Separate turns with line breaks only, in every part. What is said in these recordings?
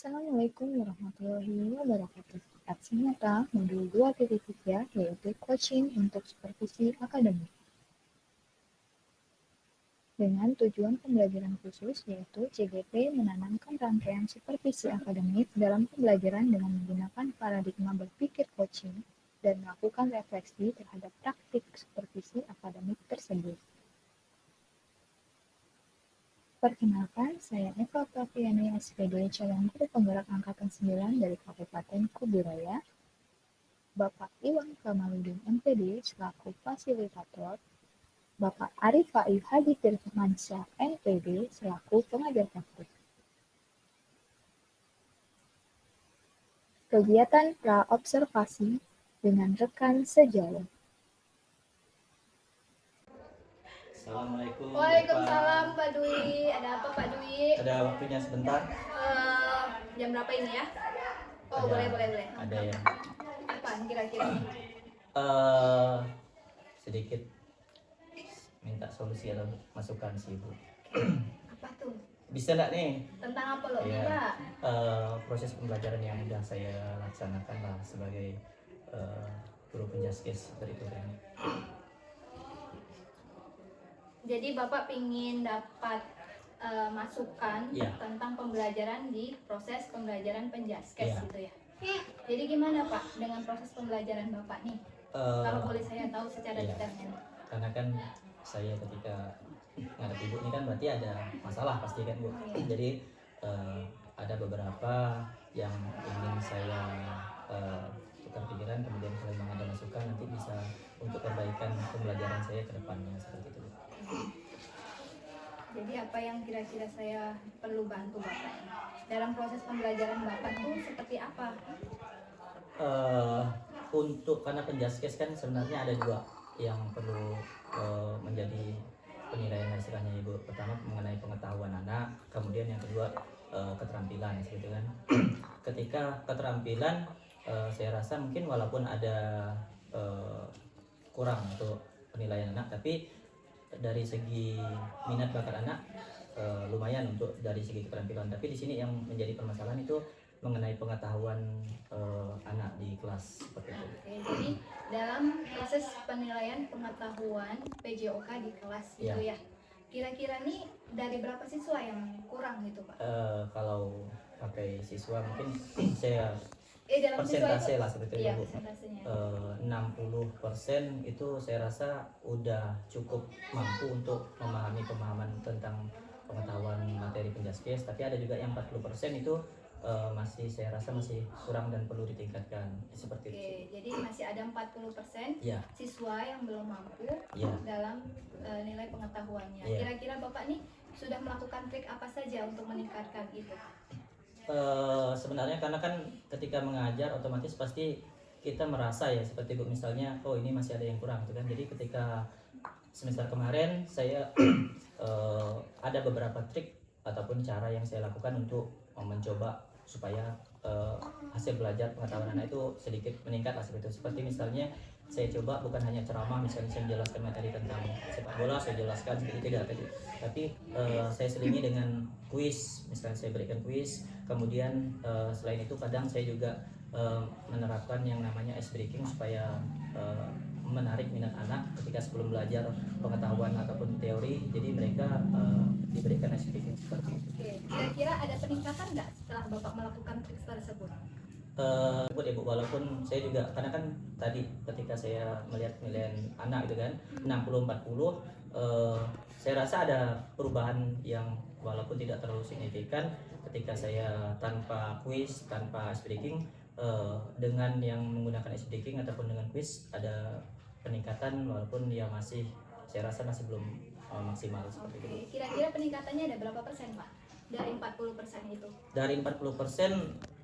Assalamualaikum warahmatullahi wabarakatuh. Aksi nyata modul 2.3 yaitu coaching untuk supervisi akademik. Dengan tujuan pembelajaran khusus yaitu CGP menanamkan rangkaian supervisi akademik dalam pembelajaran dengan menggunakan paradigma berpikir coaching dan melakukan refleksi terhadap praktik supervisi akademik tersebut. Perkenalkan, saya Eva Praviani SPD, calon guru penggerak angkatan 9 dari Kabupaten Kuburaya. Bapak Iwan Kamaludin MPD selaku fasilitator, Bapak Arif Faih Hadi Firmansyah MPD selaku pengajar praktik. Kegiatan pra-observasi dengan rekan sejauh.
Assalamualaikum.
Waalaikumsalam Pak Dwi. Ada apa Pak Dwi?
Ada waktunya sebentar?
Jam berapa ini ya? Oh
Ada-
boleh.
Ada ya.
Apa kira-kira?
Sedikit minta solusi atau masukan sih Bu.
Apa tuh?
Bisa nggak nih?
Tentang apa loh
Ya,
Pak?
proses pembelajaran yang sudah saya laksanakan lah sebagai guru penjaskes seperti itu kan.
Jadi Bapak pingin dapat masukan
Iya.
tentang pembelajaran di proses pembelajaran penjaskes
Iya.
gitu ya. Jadi gimana Pak dengan proses pembelajaran Bapak nih? Kalau boleh saya tahu secara
iya.
detailnya.
Karena kan saya ketika ngadep Ibu ini kan berarti ada masalah pasti kan Bu. Jadi ada beberapa yang ingin saya tukar pikiran, kemudian kalau memang ada masukan nanti bisa untuk perbaikan pembelajaran saya ke depannya seperti itu.
Jadi apa yang kira-kira saya perlu bantu Bapak ini? Dalam proses pembelajaran Bapak tuh seperti apa?
Untuk karena penjaskes kan sebenarnya ada dua yang perlu menjadi penilaian istilahnya Ibu. Pertama mengenai pengetahuan anak, kemudian yang kedua keterampilan seperti kan. Ketika keterampilan saya rasa mungkin walaupun ada kurang untuk penilaian anak, tapi dari segi minat bakat anak lumayan untuk dari segi keterampilan. Tapi di sini yang menjadi permasalahan itu mengenai pengetahuan anak di kelas seperti itu.
Oke, jadi dalam proses penilaian pengetahuan PJOK di kelas
Iya.
gitu ya. Kira-kira nih dari berapa siswa yang kurang gitu Pak?
Kalau pakai siswa mungkin saya
Dalam siswa
persentase
itu,
lah seperti itu
iya,
Bu.
persentasenya.
60% itu saya rasa udah cukup mampu untuk memahami pemahaman tentang pengetahuan materi penjaskes, tapi ada juga yang 40% itu masih saya rasa masih kurang dan perlu ditingkatkan seperti itu.
Oke, jadi masih ada 40%
Ya,
siswa yang belum mampu
ya.
dalam nilai pengetahuannya.
Iya.
Kira-kira Bapak nih sudah melakukan trik apa saja untuk meningkatkan itu?
Sebenarnya karena kan ketika mengajar otomatis pasti kita merasa ya seperti Bu misalnya oh ini masih ada yang kurang gitu kan. Jadi ketika semester kemarin saya ada beberapa trik ataupun cara yang saya lakukan untuk mencoba supaya hasil belajar pengetahuan anak itu sedikit meningkat lah seperti itu. Seperti misalnya saya coba bukan hanya ceramah, misalnya saya menjelaskan materi tentang sepak bola, saya jelaskan seperti tidak tapi saya selingi dengan kuis, misalnya saya berikan kuis. Kemudian selain itu kadang saya juga menerapkan yang namanya ice breaking supaya menarik minat anak ketika sebelum belajar pengetahuan ataupun teori, jadi mereka diberikan ice breaking seperti itu.
Oke, kira-kira ada peningkatan nggak setelah Bapak melakukan trik tersebut?
Ya Bu, walaupun saya juga karena kan tadi ketika saya melihat penilaian anak gitu kan 60-40 saya rasa ada perubahan yang walaupun tidak terlalu signifikan ketika saya tanpa quiz, tanpa ice breaking, dengan yang menggunakan ice breaking ataupun dengan quiz ada peningkatan walaupun ya masih saya rasa masih belum maksimal seperti itu.
Oke, kira-kira peningkatannya ada berapa persen Pak? Dari 40% itu?
Dari 40%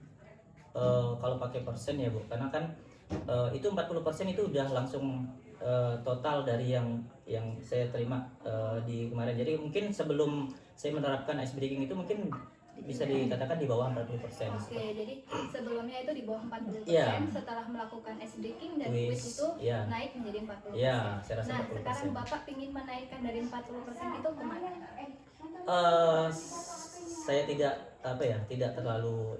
kalau pakai persen ya Bu, karena kan itu 40% itu udah langsung total dari yang saya terima di kemarin. Jadi mungkin sebelum saya menerapkan ice breaking itu mungkin bisa dikatakan di bawah 40%.
Oke, jadi sebelumnya itu di bawah 40%,
Iya.
setelah melakukan ice breaking dan
Quiz,
quiz itu
iya.
naik menjadi 40%.
Iya, saya rasa
Nah,
40%.
sekarang Bapak ingin menaikkan dari 40% itu kemana?
saya tidak terlalu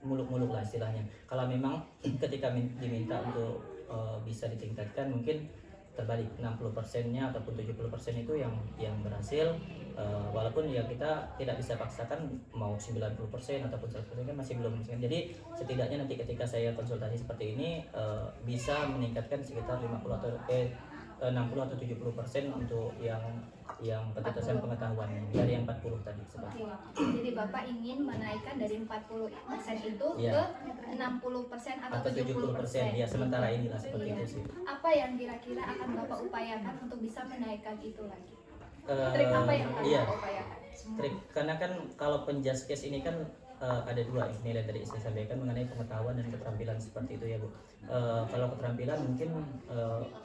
muluk-muluk lah istilahnya. Kalau memang ketika diminta untuk bisa ditingkatkan, mungkin terbalik 60%-nya ataupun 70% itu yang berhasil, walaupun ya kita tidak bisa paksakan mau 90% ataupun 100% kan masih belum. Jadi setidaknya nanti ketika saya konsultasi seperti ini bisa meningkatkan sekitar 50 atau 60 atau 70% untuk yang ketegasan pengetahuan dari yang 40 tadi seperti.
Oke. Jadi Bapak ingin menaikkan dari 40% itu
Iya.
ke 60% atau
Atau 70%
70%.
ya sementara inilah seperti
Iya.
itu sih.
Apa yang kira-kira akan Bapak upayakan untuk bisa menaikkan itu lagi?
Eh,
Trik apa yang akan
iya.
Bapak upayakan?
Trik, karena kan kalau penjust case ini kan ada dua nilai dari istri sampaikan mengenai pengetahuan dan keterampilan seperti itu ya Bu. Kalau keterampilan mungkin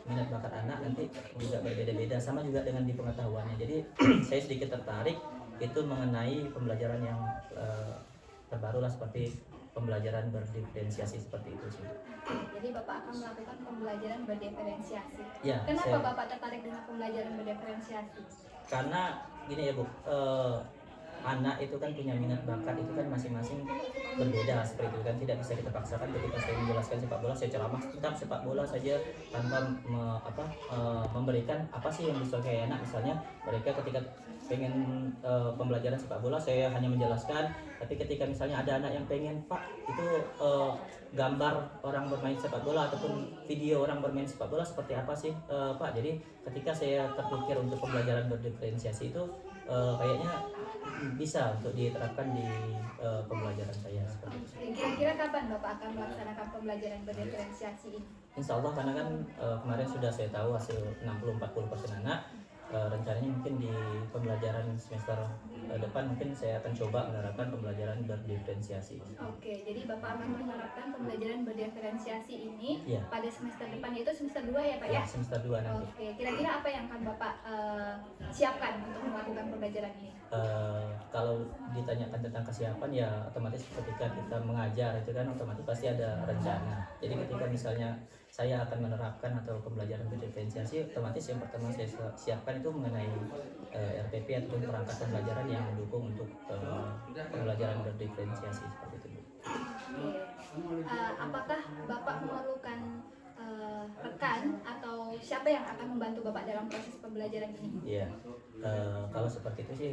minat bakat anak nanti juga berbeda-beda, sama juga dengan di pengetahuannya. Jadi saya sedikit tertarik itu mengenai pembelajaran yang terbaru lah, seperti pembelajaran berdiferensiasi seperti itu sih.
Jadi Bapak akan melakukan pembelajaran berdiferensiasi.
Ya,
Kenapa Bapak tertarik dengan pembelajaran berdiferensiasi?
karena gini ya Bu, anak itu kan punya minat bakat itu kan masing-masing berbeda seperti itu kan, tidak bisa kita paksakan. Ketika saya menjelaskan sepak bola, saya ceramah tentang sepak bola saja tanpa memberikan apa sih yang disukai anak. Misalnya mereka ketika pengen pembelajaran sepak bola, saya hanya menjelaskan, tapi ketika misalnya ada anak yang pengen, Pak itu gambar orang bermain sepak bola ataupun video orang bermain sepak bola seperti apa sih Pak. Jadi ketika saya terpikir untuk pembelajaran berdiferensiasi itu kayaknya bisa untuk diterapkan di pembelajaran saya seperti itu.
Kira-kira kapan Bapak akan melaksanakan pembelajaran berdiferensiasi ini?
Insya Allah, karena kan kemarin sudah saya tahu hasil 60-40% anak, rencananya mungkin di pembelajaran semester depan mungkin saya akan coba menerapkan pembelajaran berdiferensiasi.
Oke, jadi Bapak akan menerapkan pembelajaran berdiferensiasi ini
Iya.
pada semester depan, yaitu semester 2 ya Pak ya?
Ya, semester 2 nanti.
Oke, kira-kira apa yang akan Bapak siapkan untuk melakukan pembelajaran ini?
Kalau ditanyakan tentang kesiapan ya otomatis ketika kita mengajar itu kan otomatis pasti ada rencana. Jadi ketika misalnya saya akan menerapkan atau pembelajaran berdiferensiasi, otomatis yang pertama saya siapkan itu mengenai RPP ataupun perangkat pembelajaran yang mendukung untuk pembelajaran berdiferensiasi seperti itu.
Oke. Apakah Bapak memerlukan rekan atau siapa yang akan membantu Bapak dalam proses pembelajaran ini?
Iya, kalau seperti itu sih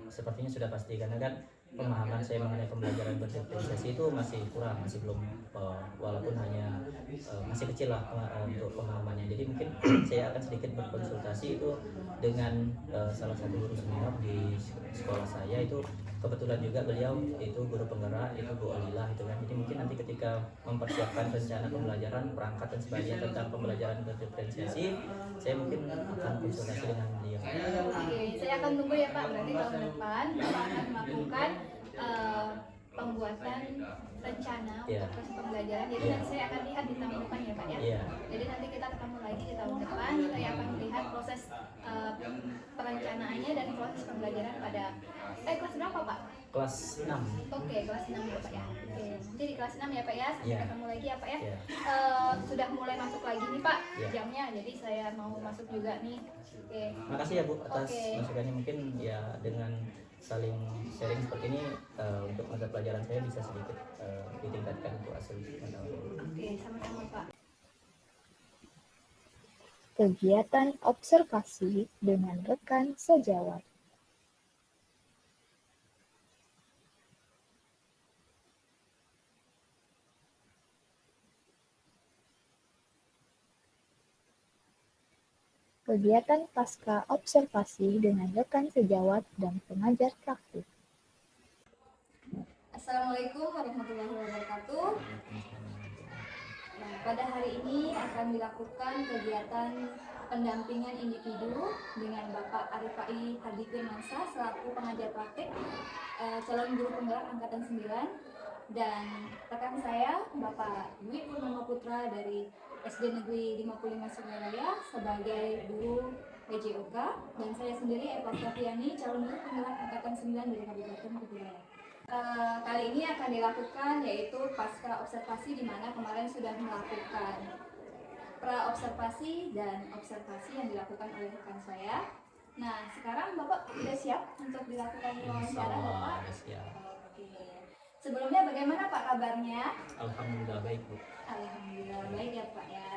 sepertinya sudah pasti, karena kan pemahaman saya mengenai pembelajaran berdiferensiasi itu masih kurang, masih belum, walaupun hanya masih kecil lah untuk pemahamannya. Jadi mungkin saya akan sedikit berkonsultasi itu dengan salah satu guru senior di sekolah saya. Itu kebetulan juga beliau itu guru penggerak, itu Bu Alilah itu kan. Jadi mungkin nanti ketika mempersiapkan rencana pembelajaran, perangkat dan sebagainya tentang pembelajaran berdiferensiasi, saya mungkin akan konsultasi dengan beliau.
Oke, saya akan tunggu ya Pak. Berarti tahun depan Bapak akan melakukan pembuatan rencana
Iya.
untuk proses pembelajaran. Jadi
Iya.
nanti saya akan lihat di tahun depan ya Pak ya.
Iya.
Jadi nanti kita ketemu lagi di tahun depan. Saya akan melihat proses perencanaannya dan proses pembelajaran pada kelas berapa Pak?
Kelas 6.
Oke, kelas 6 ya Pak ya. Oke, nanti di kelas 6 ya Pak ya. Sampai
Iya.
ketemu lagi ya Pak ya.
Iya.
Sudah mulai masuk lagi nih Pak
Iya.
jamnya. Jadi saya mau masuk juga nih. Oke.
Makasih ya Bu atas
Oke.
masukannya. Mungkin ya dengan saling sharing seperti ini untuk mata pelajaran saya bisa sedikit ditingkatkan untuk hasil pengetahuan.
Oke, sama-sama Pak.
Kegiatan observasi dengan rekan sejawat. Kegiatan pasca observasi dengan rekan sejawat dan pengajar praktik.
Assalamualaikum warahmatullahi wabarakatuh. Nah, pada hari ini akan dilakukan kegiatan pendampingan individu dengan Bapak Arifai Hadi Firmansyah selaku pengajar praktik calon guru penggerak angkatan 9, dan rekan saya Bapak Dwi Purnomo Putra dari SD Negeri 55 Surabaya sebagai guru PJOK, dan saya sendiri Eva Safiani calon guru penggerak angkatan 9 dari Kabupaten Kuburaya. Kali ini akan dilakukan yaitu pasca observasi, di mana kemarin sudah melakukan pra observasi dan observasi yang dilakukan oleh rekan saya. Nah, sekarang Bapak sudah siap untuk dilakukan
Insya
wawancara,
Allah
Bapak?
ada siap.
Oke. Sebelumnya bagaimana Pak kabarnya?
Alhamdulillah baik Bu.
Alhamdulillah baik ya Pak ya.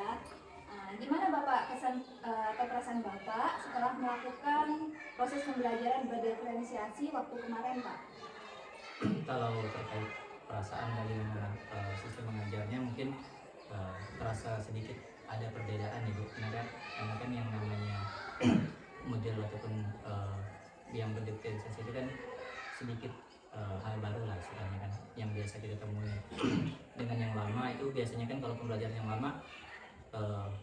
Gimana Bapak kesan atau perasaan Bapak setelah melakukan proses pembelajaran berdiferensiasi waktu kemarin Pak?
Kalau terkait perasaan bagaimana sistem mengajarnya mungkin terasa sedikit ada perbedaan ya Bu. Karena kan yang namanya model ataupun yang berdiferensiasi itu kan sedikit hal baru lah istilahnya kan, yang biasa kita temui. Dengan yang lama itu biasanya kan kalau pembelajaran yang lama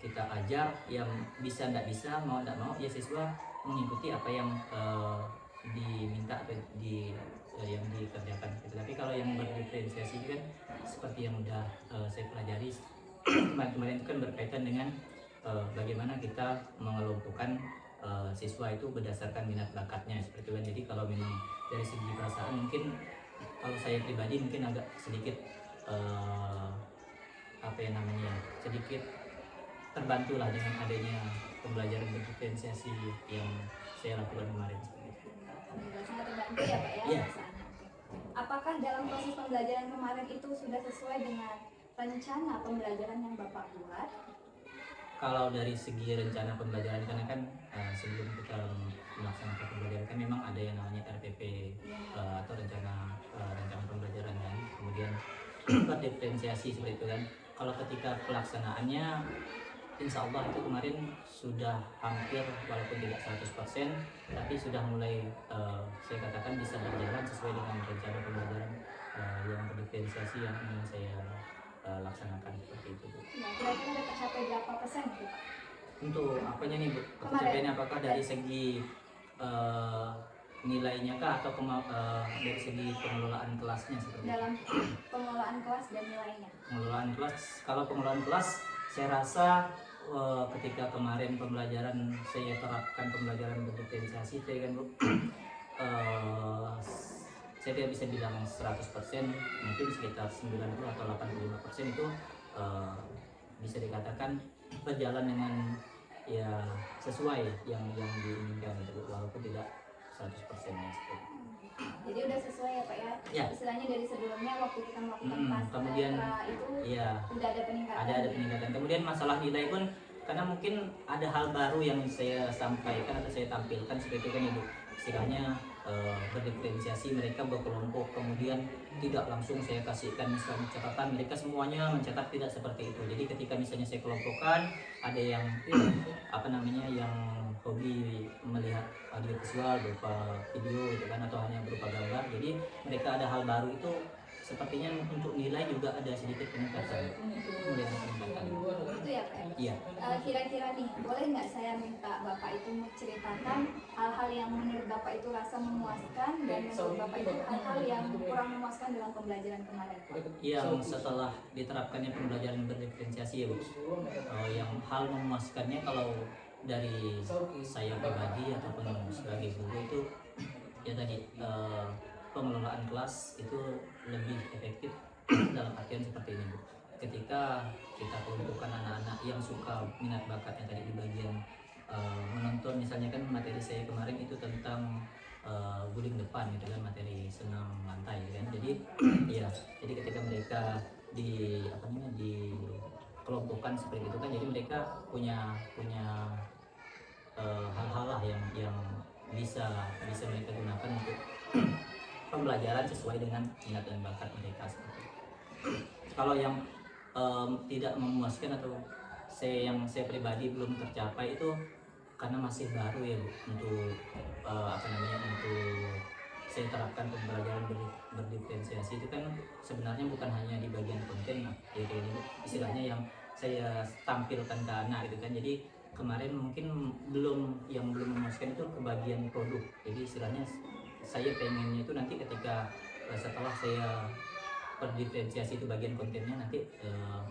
kita ajar, yang bisa tidak bisa, mau tidak mau ya siswa mengikuti apa yang diminta atau yang dikerjakan gitu. Tapi kalau yang berdiferensiasi kan seperti yang udah saya pelajari kemarin itu kan berkaitan dengan bagaimana kita mengelompokkan siswa itu berdasarkan minat bakatnya seperti itu kan. Jadi kalau memang dari segi perasaan mungkin kalau saya pribadi mungkin agak sedikit apa yang namanya sedikit terbantu lah dengan adanya pembelajaran berdiferensiasi yang saya lakukan kemarin.
Alhamdulillah sangat terbantu ya Pak ya.
Iya.
Apakah dalam proses pembelajaran kemarin itu sudah sesuai dengan rencana pembelajaran yang Bapak buat?
Kalau dari segi rencana pembelajaran karena kan sebelum kita melaksanakan pembelajaran kan memang ada yang namanya RPP atau rencana pembelajaran kan, kemudian berdiferensiasi seperti itu kan. Kalau ketika pelaksanaannya Insya Allah itu kemarin sudah hampir walaupun tidak 100% tapi sudah mulai saya katakan bisa berjalan sesuai dengan rencana pembelajaran yang berdiferensiasi yang ingin saya laksanakan seperti itu Bu.
Nah, kira-kira udah tercapai berapa persen gitu Pak?
Untuk apanya nih Bu? Pencapaiannya apakah dari segi nilainya kah atau dari segi pengelolaan kelasnya seperti itu?
Dalam pengelolaan kelas dan nilainya.
Pengelolaan kelas, kalau pengelolaan kelas saya rasa ketika kemarin pembelajaran saya terapkan pembelajaran berdiferensiasi saya kan Bu, saya tidak bisa bilang 100%, mungkin sekitar 90 atau 85% itu bisa dikatakan berjalan dengan ya sesuai yang diinginkan itu walaupun tidak 100% ya seperti.
Jadi udah sesuai ya Pak ya?
Ya.
Istilahnya dari sebelumnya waktu kita melakukan
kemudian
itu
ya
udah ada peningkatan.
ada peningkatan. Kemudian masalah nilai pun karena mungkin ada hal baru yang saya sampaikan atau saya tampilkan seperti itu kan Ibu. Istilahnya berdiferensiasi, mereka berkelompok, kemudian tidak langsung saya kasihkan misalnya catatan, mereka semuanya mencatat, tidak seperti itu. Jadi ketika misalnya saya kelompokkan, ada yang apa namanya yang hobi melihat audio visual berupa video gitu kan atau hanya berupa gambar, jadi mereka ada hal baru itu sepertinya untuk nilai juga ada sedikit peningkatan. Mulai ada peningkatan.
Itu ya Pak?
Iya.
Kira-kira nih, boleh nggak saya minta Bapak itu menceritakan hal-hal yang menurut Bapak itu rasa memuaskan dan menurut Bapak itu hal-hal yang kurang memuaskan dalam pembelajaran kemarin?
Yang setelah diterapkannya pembelajaran berdiferensiasi ya Bu, yang hal memuaskannya kalau dari saya pribadi ataupun sebagai guru itu ya tadi pengelolaan kelas itu lebih efektif dalam artian seperti ini Bu. Ketika kita kelompokkan anak-anak yang suka minat bakatnya tadi di bagian menonton, misalnya kan materi saya kemarin itu tentang guling depan gitu kan, materi senam lantai kan. Jadi ya, jadi ketika mereka di apa namanya di kelompokkan seperti itu kan, jadi mereka punya hal-hal lah yang bisa mereka gunakan untuk pembelajaran sesuai dengan minat dan bakat mereka seperti itu. Kalau yang tidak memuaskan atau yang saya pribadi belum tercapai itu karena masih baru ya Bu, untuk apa namanya untuk saya terapkan pembelajaran berdiferensiasi itu kan sebenarnya bukan hanya di bagian konten ya kayak ini istilahnya yang saya tampilkan ke anak gitu kan. Jadi kemarin mungkin belum memuaskan itu ke bagian produk. Jadi istilahnya saya pengennya itu nanti ketika setelah saya berdiferensiasi itu bagian kontennya, nanti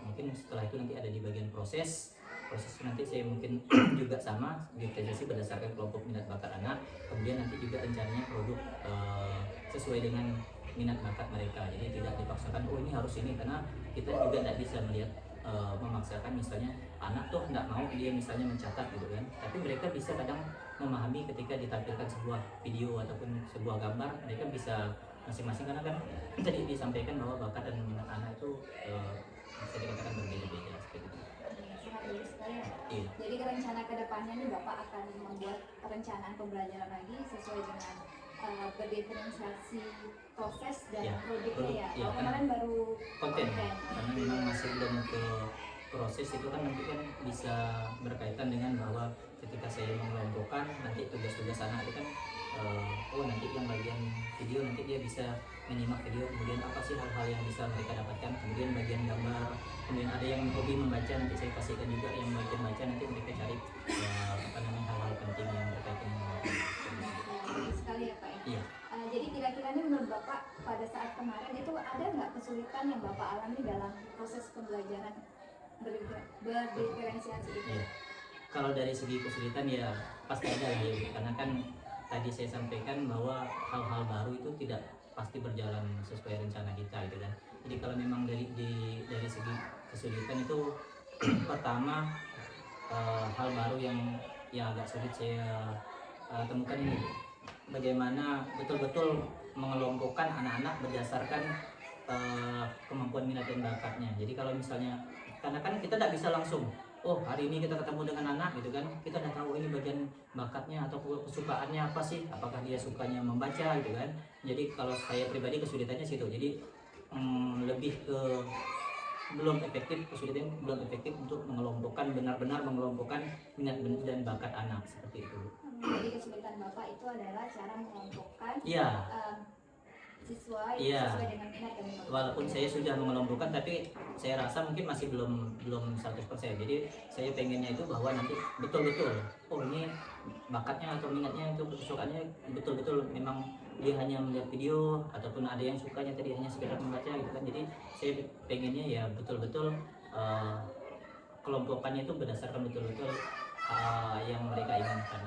mungkin setelah itu nanti ada di bagian proses itu nanti saya mungkin juga sama diferensiasi berdasarkan kelompok minat bakat anak, kemudian nanti juga rencananya produk sesuai dengan minat bakat mereka. Jadi tidak dipaksakan oh ini harus ini, karena kita juga tidak bisa melihat memaksakan misalnya anak tuh nggak mau dia misalnya mencatat gitu kan, tapi mereka bisa kadang memahami ketika ditampilkan sebuah video ataupun sebuah gambar, mereka bisa masing-masing, karena kan tadi disampaikan bahwa bakat dan minat anak itu bisa dikatakan berbeda-beda seperti itu.
Sangat bagus sekali ya.
Iya.
Jadi rencana kedepannya nih Bapak akan membuat perencanaan pembelajaran lagi sesuai dengan berdiferensiasi proses dan
Ya,
produknya ya.
iya,
Kalau
kan
kemarin baru
konten, karena memang masih belum ke proses itu kan nanti kan bisa berkaitan dengan bahwa ketika saya mengelompokkan nanti tugas-tugas anak itu kan oh nanti yang bagian video nanti dia bisa menyimak video, kemudian apa sih hal-hal yang bisa mereka dapatkan, kemudian bagian gambar, kemudian ada yang hobi membaca, nanti saya kasihkan juga yang bagian baca, nanti mereka cari apa namanya hal-hal penting yang berkaitan dengan
bagus sekali ya Pak ya.
iya.
Jadi kira-kira nih menurut Bapak pada saat kemarin itu ada nggak kesulitan yang Bapak alami dalam proses pembelajaran berdiferensiasi itu?
Iya. Kalau dari segi kesulitan ya pasti ada lah ya, karena kan tadi saya sampaikan bahwa hal-hal baru itu tidak pasti berjalan sesuai rencana kita gitu kan. Jadi kalau memang dari segi kesulitan itu pertama hal baru yang agak sulit saya temukan ini, bagaimana betul-betul mengelompokkan anak-anak berdasarkan kemampuan minat dan bakatnya. Jadi kalau misalnya, karena kan kita tidak bisa langsung, oh hari ini kita ketemu dengan anak gitu kan, kita udah tahu ini bagian bakatnya atau kesukaannya apa sih, apakah dia sukanya membaca gitu kan. Jadi kalau saya pribadi kesulitannya situ, jadi lebih ke belum efektif, kesulitan belum efektif untuk mengelompokkan, benar-benar mengelompokkan minat dan bakat anak seperti itu.
Jadi kesulitan Bapak itu adalah cara mengelompokkan
Iya.
siswa
Iya.
sesuai dengan minat dan bakat.
Walaupun saya sudah mengelompokkan, tapi saya rasa mungkin masih belum 100%. Jadi saya pengennya itu bahwa nanti betul-betul, oh ini bakatnya atau minatnya itu kesukaannya betul-betul memang dia hanya melihat video, ataupun ada yang sukanya tadi hanya sekedar membaca gitu kan. Jadi saya pengennya ya betul-betul kelompokannya itu berdasarkan betul-betul yang mereka inginkan.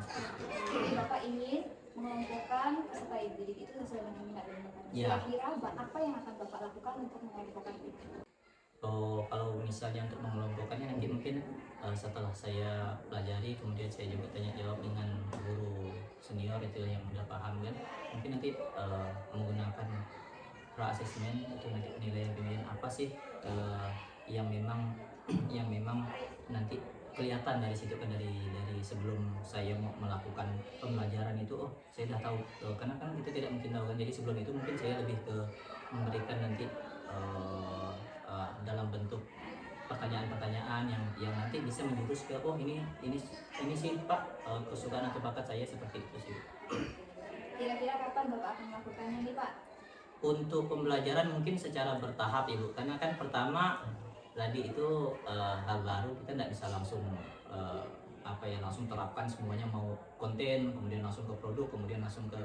Jadi Bapak ingin mengelompokkan peserta didik itu sesuai dengan minat dan bakat.
Ya.
Kira-kira apa yang akan Bapak lakukan untuk mengelompokkan itu?
Kalau misalnya untuk mengelompokkannya nanti mungkin setelah saya pelajari, kemudian saya juga tanya jawab dengan guru senior itu yang udah paham kan, mungkin nanti menggunakan pra assessment itu nanti penilaian apa sih yang memang nanti kelihatan dari situ kan, dari sebelum saya mau melakukan pembelajaran itu, oh saya udah tahu karena kan kita tidak mungkin tahu kan. Jadi sebelum itu mungkin saya lebih ke memberikan nanti dalam bentuk pertanyaan-pertanyaan yang nanti bisa menjurus ke oh ini sih Pak kesukaan atau bakat saya seperti itu sih.
Kira-kira kapan Bapak akan melakukannya nih Pak?
Untuk pembelajaran mungkin secara bertahap Ibu, karena kan pertama tadi itu hal baru, kita tidak bisa langsung langsung terapkan semuanya, mau konten kemudian langsung ke produk, kemudian langsung ke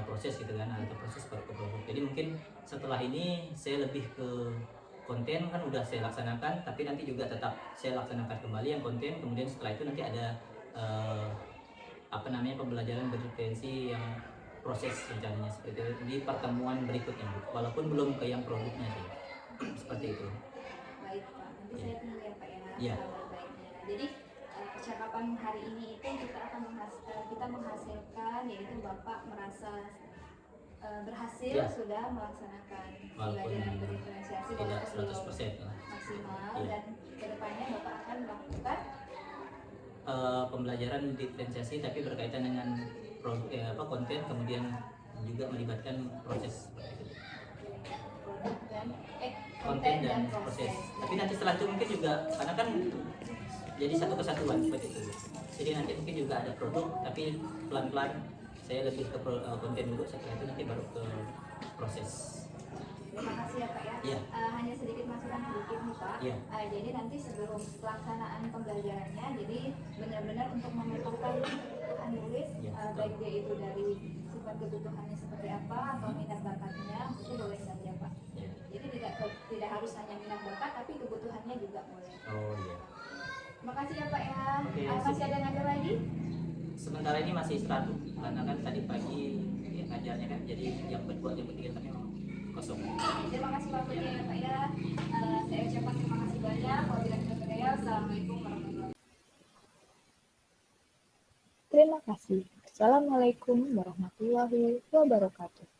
proses gitu kan, atau proses baru ke produk. Jadi mungkin setelah ini saya lebih ke konten kan udah saya laksanakan, tapi nanti juga tetap saya laksanakan kembali yang konten, kemudian setelah itu nanti ada pembelajaran berdiferensi yang proses rencananya seperti itu di pertemuan berikutnya Bu. Walaupun belum ke yang produknya sih seperti itu.
Baik Pak, nanti saya tunggu ya Pak ya.
Iya.
Baiknya. Jadi percakapan hari ini itu kita akan menghasilkan, yaitu Bapak merasa berhasil
Ya.
sudah melaksanakan
Walaupun
pembelajaran berdiferensiasi
tidak
walaupun belum
100% lah.
maksimal,
Iya.
dan kedepannya Bapak akan melakukan
Pembelajaran diferensiasi tapi berkaitan dengan produk konten, kemudian juga melibatkan proses seperti itu.
produk dan
Konten dan proses. Tapi nanti setelah itu mungkin juga karena kan jadi satu kesatuan seperti itu. Jadi nanti mungkin juga ada produk, tapi pelan-pelan saya lebih ke konten dulu, setelah itu nanti baru ke proses.
Terima kasih ya Pak ya.
Iya.
Hanya sedikit masukan sedikit nih Pak.
Iya.
Jadi nanti sebelum pelaksanaan pembelajarannya, jadi benar-benar untuk memetakan kebutuhan murid,
Iya, betul.
baik dia itu dari sifat kebutuhannya seperti apa atau minat bakatnya, itu boleh saja Pak.
Ya.
Jadi tidak harus hanya minat bakat, tapi kebutuhannya juga boleh.
Oh iya.
Terima kasih ya Pak ya.
Oke,
Masih ada ngajar lagi?
Sementara ini masih 100 karena kan tadi pagi ngajarnya kan, jadi yang kedua yang ketiga kan memang kosong.
Terima kasih waktunya ya Pak ya. Saya ucapkan terima kasih banyak. Wabillahi taufiq wal hidayah. Assalamualaikum warahmatullahi wabarakatuh.
Terima kasih. Assalamualaikum warahmatullahi wabarakatuh.